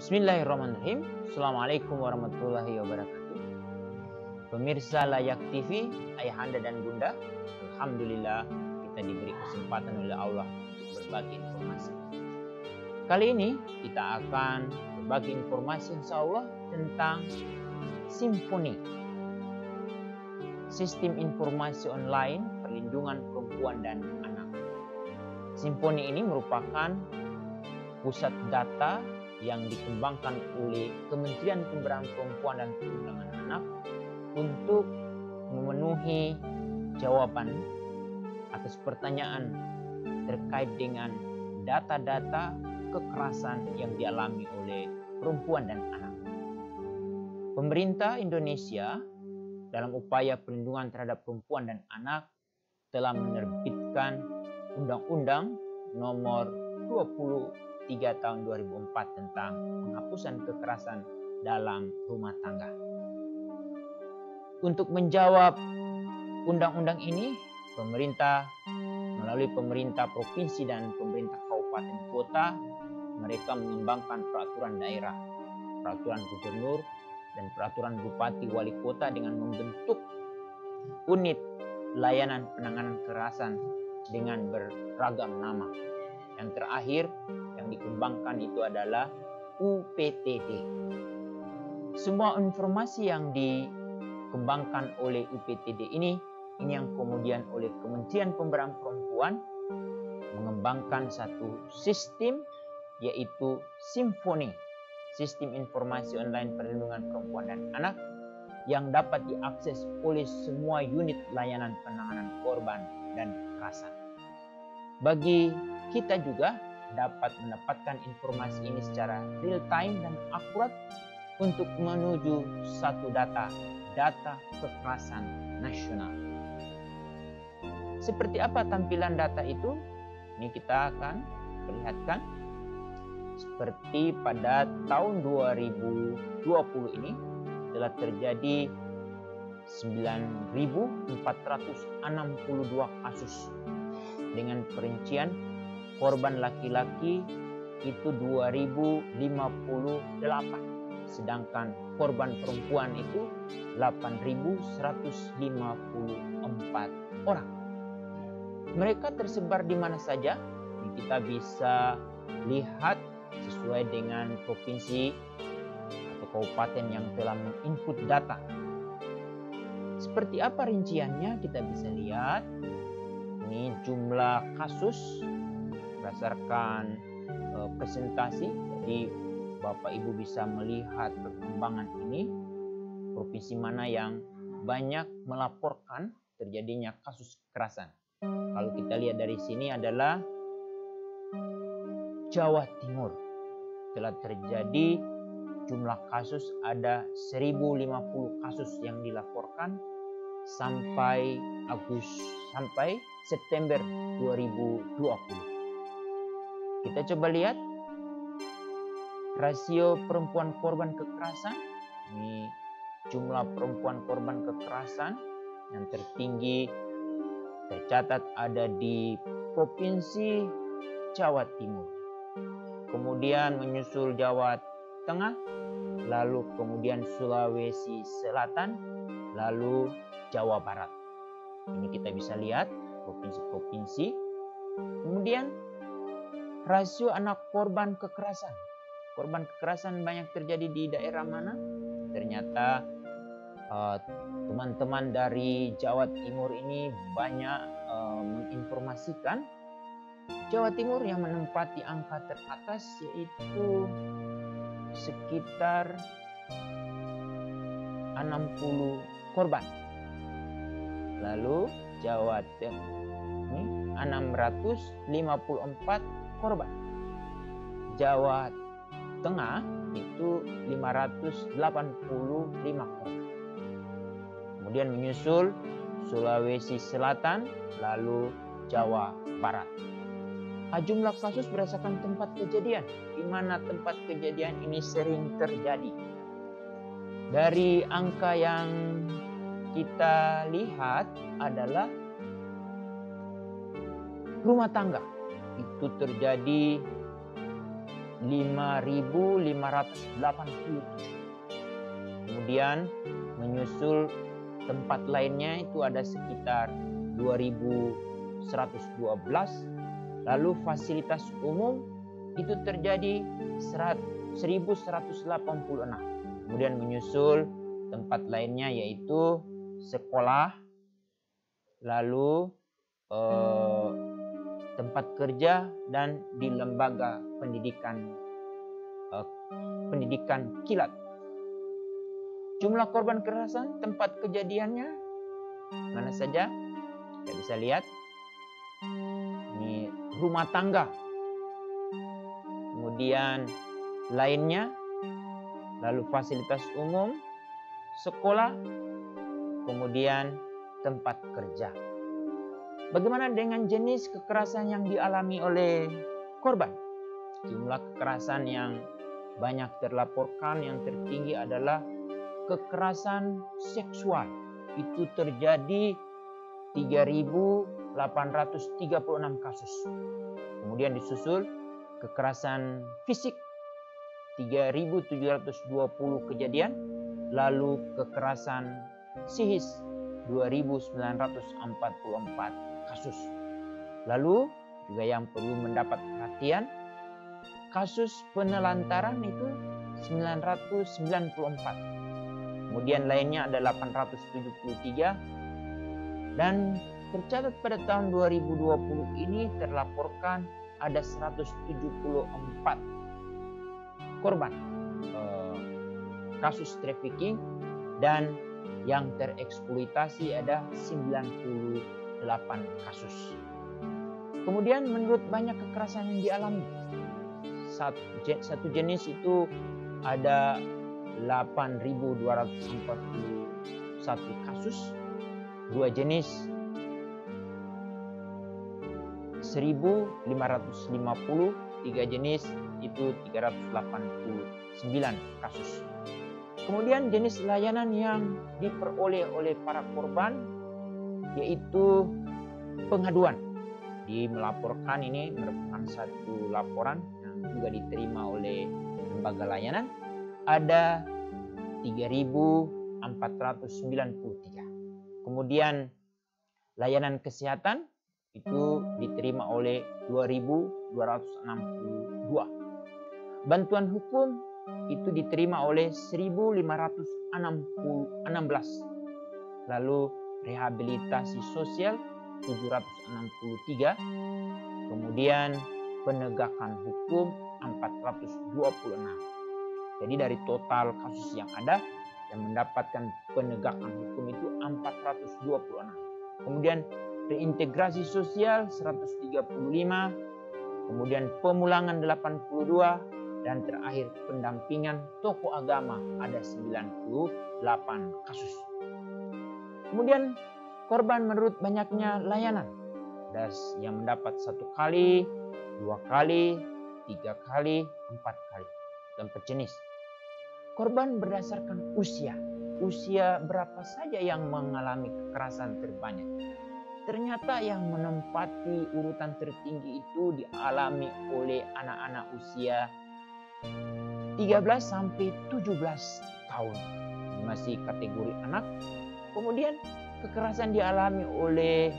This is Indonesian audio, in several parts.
Bismillahirrahmanirrahim. Assalamualaikum warahmatullahi wabarakatuh. Pemirsa Layak TV, ayahanda dan bunda, alhamdulillah kita diberi kesempatan oleh Allah untuk berbagi informasi. Kali ini kita akan berbagi informasi insyaallah tentang Simponi, sistem informasi online perlindungan perempuan dan anak. Simponi ini merupakan pusat data yang dikembangkan oleh Kementerian Pemberdayaan Perempuan dan Perlindungan Anak untuk memenuhi jawaban atas pertanyaan terkait dengan data-data kekerasan yang dialami oleh perempuan dan anak. Pemerintah Indonesia dalam upaya perlindungan terhadap perempuan dan anak telah menerbitkan Undang-Undang Nomor 23 tahun 2004 tentang penghapusan kekerasan dalam rumah tangga. Untuk menjawab undang-undang ini, pemerintah melalui pemerintah provinsi dan pemerintah kabupaten kota, mereka mengembangkan peraturan daerah, peraturan gubernur, dan peraturan bupati wali kota dengan membentuk unit layanan penanganan kekerasan dengan beragam nama. Yang terakhir yang dikembangkan itu adalah UPTD. Semua informasi yang dikembangkan oleh UPTD ini yang kemudian oleh Kementerian Pemberdayaan Perempuan mengembangkan satu sistem, yaitu Simponi, sistem informasi online perlindungan perempuan dan anak, yang dapat diakses oleh semua unit layanan penanganan korban dan kekerasan. Bagi kita juga dapat mendapatkan informasi ini secara real time dan akurat untuk menuju satu data kekerasan nasional. Seperti apa tampilan data itu? Ini kita akan perlihatkan. Seperti pada tahun 2020 ini telah terjadi 9.462 kasus dengan perincian korban laki-laki itu 2058, sedangkan korban perempuan itu 8.154 orang. Mereka tersebar di mana saja? Ini kita bisa lihat sesuai dengan provinsi atau kabupaten yang telah menginput data. Seperti apa rinciannya? Kita bisa lihat. Ini jumlah kasus berdasarkan presentasi. Jadi Bapak Ibu bisa melihat perkembangan ini, provinsi mana yang banyak melaporkan terjadinya kasus kekerasan. Kalau kita lihat dari sini adalah Jawa Timur. Telah terjadi jumlah kasus ada 1.050 kasus yang dilaporkan sampai September 2020. Kita coba lihat rasio perempuan korban kekerasan. Ini jumlah perempuan korban kekerasan yang tertinggi tercatat ada di Provinsi Jawa Timur. Kemudian menyusul Jawa Tengah, lalu kemudian Sulawesi Selatan, lalu Jawa Barat. Ini kita bisa lihat provinsi-provinsi. Kemudian rasio anak korban kekerasan. Korban kekerasan banyak terjadi di daerah mana? Ternyata teman-teman dari Jawa Timur ini banyak menginformasikan Jawa Timur yang menempati angka teratas, yaitu sekitar 60 korban. Lalu Jawa Tengah 654 korban. Jawa Tengah itu 585 korban. Kemudian menyusul Sulawesi Selatan, lalu Jawa Barat. Jumlah kasus berdasarkan tempat kejadian, di mana tempat kejadian ini sering terjadi. Dari angka yang kita lihat adalah rumah tangga. Itu terjadi 5.587. Kemudian menyusul tempat lainnya itu ada sekitar 2.112. Lalu fasilitas umum itu terjadi 1.186. Kemudian menyusul tempat lainnya yaitu sekolah, lalu tempat kerja, dan di lembaga pendidikan kilat. Jumlah korban kekerasan tempat kejadiannya mana saja? Kita bisa lihat. Ini rumah tangga. Kemudian lainnya, lalu fasilitas umum, sekolah, kemudian tempat kerja. Bagaimana dengan jenis kekerasan yang dialami oleh korban? Jumlah kekerasan yang banyak terlaporkan yang tertinggi adalah kekerasan seksual. Itu terjadi 3.836 kasus. Kemudian disusul kekerasan fisik 3.720 kejadian. Lalu kekerasan psikis 2.944 kasus. Lalu juga yang perlu mendapat perhatian, kasus penelantaran itu 994. Kemudian lainnya ada 873. Dan tercatat pada tahun 2020 ini terlaporkan ada 174 korban kasus trafficking, dan yang tereksploitasi ada 98 kasus. Kemudian menurut banyak kekerasan yang dialami, satu jenis itu ada 8.241 kasus, dua jenis 1.550, tiga jenis itu 389 kasus. Kemudian jenis layanan yang diperoleh oleh para korban yaitu pengaduan. Melaporkan ini merupakan satu laporan yang juga diterima oleh lembaga layanan. Ada 3.493. Kemudian layanan kesehatan itu diterima oleh 2.262. Bantuan hukum itu diterima oleh 1.516. Lalu rehabilitasi sosial 763. Kemudian penegakan hukum 426. Jadi dari total kasus yang ada, yang mendapatkan penegakan hukum itu 426. Kemudian reintegrasi sosial 135. Kemudian pemulangan 82. Dan terakhir pendampingan tokoh agama ada 98 kasus. Kemudian korban menurut banyaknya layanan, ada yang mendapat 1 kali, 2 kali, 3 kali, 4 kali, dan jenis. Korban berdasarkan usia berapa saja yang mengalami kekerasan terbanyak. Ternyata yang menempati urutan tertinggi itu dialami oleh anak-anak usia 13 sampai 17 tahun. Ini masih kategori anak. Kemudian kekerasan dialami oleh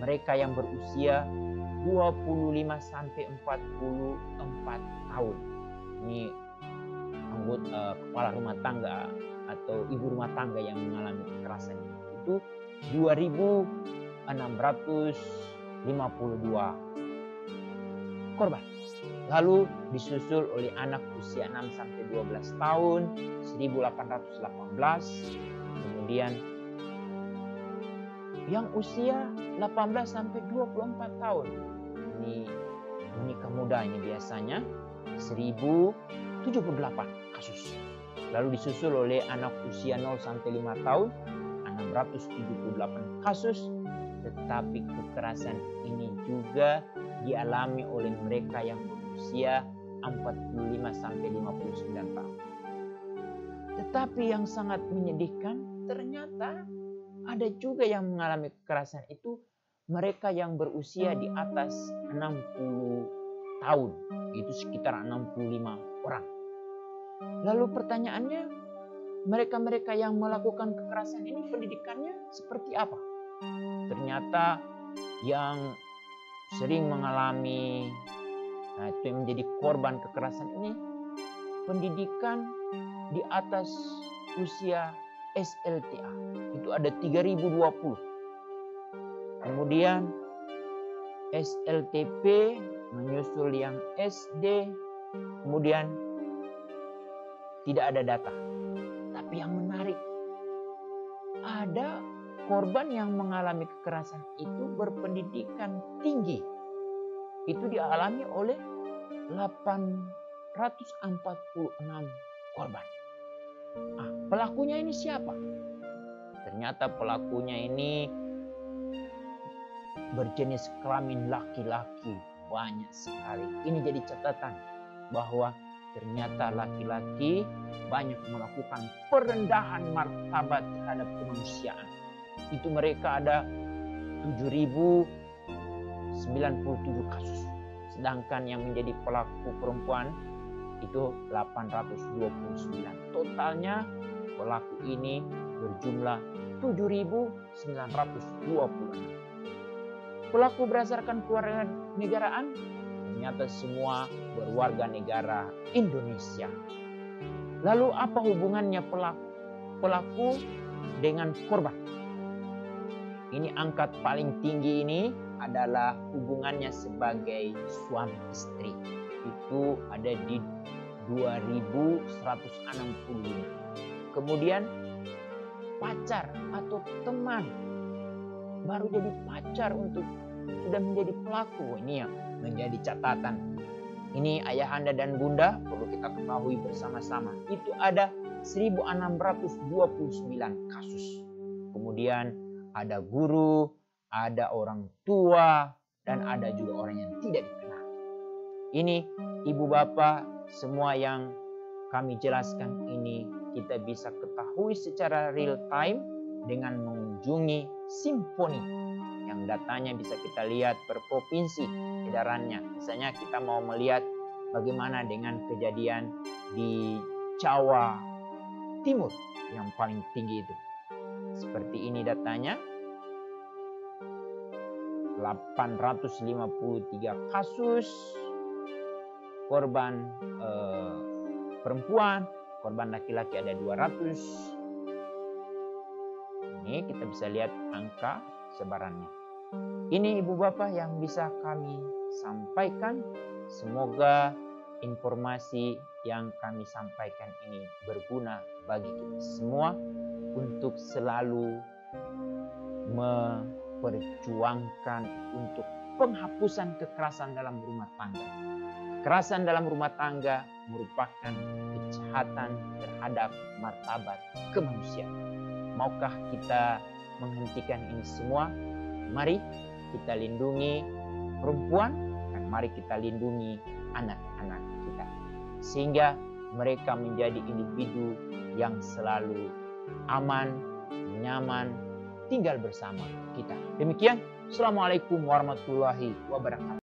mereka yang berusia 25 sampai 44 tahun. Ini anggota kepala rumah tangga atau ibu rumah tangga yang mengalami kekerasan itu 2.652 korban. Lalu disusul oleh anak usia 6 sampai 12 tahun 1.818. Kemudian yang usia 18 sampai 24 tahun. Ini menikah muda ini biasanya 1.078 kasus. Lalu disusul oleh anak usia 0 sampai 5 tahun 678 kasus. Tetapi kekerasan ini juga dialami oleh mereka yang berusia 45 sampai 59 tahun. Tetapi yang sangat menyedihkan, ternyata ada juga yang mengalami kekerasan itu mereka yang berusia di atas 60 tahun. Itu sekitar 65 orang. Lalu pertanyaannya, mereka-mereka yang melakukan kekerasan ini pendidikannya seperti apa? Ternyata yang sering mengalami, itu yang menjadi korban kekerasan ini, pendidikan di atas usia SLTA. Itu ada 3020. Kemudian SLTP menyusul yang SD, kemudian tidak ada data. Tapi yang menarik, ada korban yang mengalami kekerasan itu berpendidikan tinggi. Itu dialami oleh 846 korban. Pelakunya ini siapa? Ternyata pelakunya ini berjenis kelamin laki-laki, banyak sekali. Ini jadi catatan bahwa ternyata laki-laki banyak melakukan perendahan martabat terhadap kemanusiaan. Itu mereka ada 7.097 kasus. Sedangkan yang menjadi pelaku perempuan itu 829. Totalnya pelaku ini berjumlah 7.926. Pelaku berdasarkan keluarga negaraan ternyata semua berwarga negara Indonesia. Lalu apa hubungannya pelaku dengan korban? Ini angka paling tinggi ini adalah hubungannya sebagai suami istri. Itu ada di 2165. Kemudian pacar atau teman baru jadi pacar untuk sudah menjadi pelaku. Ini yang menjadi catatan. Ini ayahanda dan bunda perlu kita ketahui bersama-sama. Itu ada 1629 kasus. Kemudian ada guru, ada orang tua, dan ada juga orang yang tidak dikenal. Ini ibu bapak, semua yang kami jelaskan ini kita bisa ketahui secara real time dengan mengunjungi Simponi yang datanya bisa kita lihat per provinsi edarannya. Misalnya kita mau melihat bagaimana dengan kejadian di Jawa Timur yang paling tinggi itu. Seperti ini datanya. 853 kasus korban perempuan, korban laki-laki ada 200. Ini kita bisa lihat angka sebarannya. Ini ibu bapak yang bisa kami sampaikan. Semoga informasi yang kami sampaikan ini berguna bagi kita semua untuk selalu memperjuangkan untuk penghapusan kekerasan dalam rumah tangga. Kekerasan dalam rumah tangga merupakan kejahatan terhadap martabat kemanusiaan. Maukah kita menghentikan ini semua? Mari kita lindungi perempuan dan mari kita lindungi anak-anak kita. Sehingga mereka menjadi individu yang selalu aman, nyaman, tinggal bersama kita. Demikian, Assalamualaikum warahmatullahi wabarakatuh.